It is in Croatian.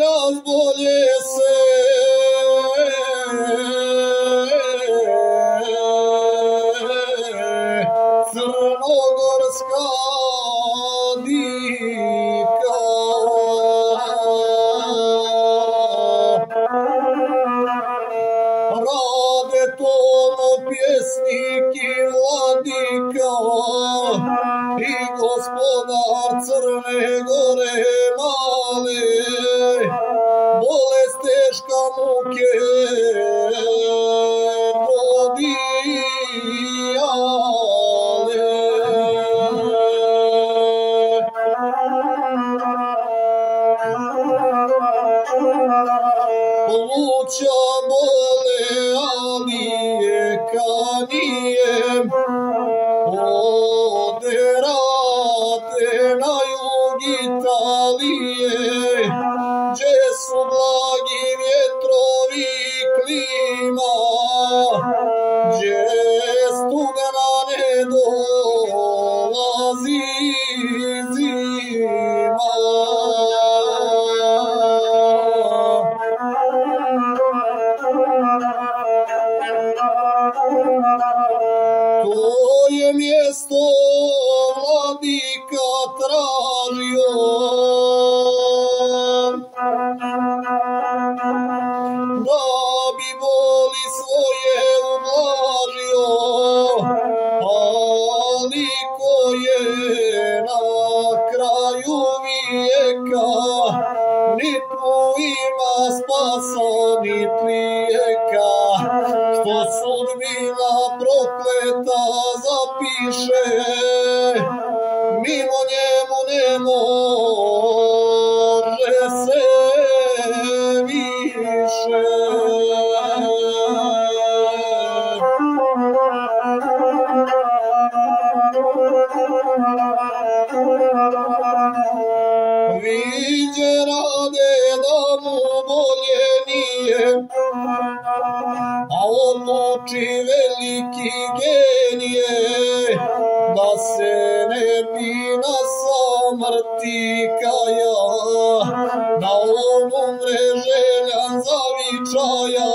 Razbolje se crnogorska dika, rade tono pjesnik i vladika i gospodar Crne Gore male, bolest teška muke dodijale. Pluća bole, ali je kanije, oderate na jug Italije, gdje su blagi vjetrovi klima, gdje studena ne dolazi zima. To je mjesto vladika tražio, da bi boli svoje ublažio, ali ko je na kraju vijeka, nit mu ima spasa, nit lijeka, što sudbina prokleta zapiše, mimo njemu ne može se više. Viđe rade da mu bolje nije, a odluči veliki genije, da se ne bi na samrti kaja, da on umre željan zavičaja,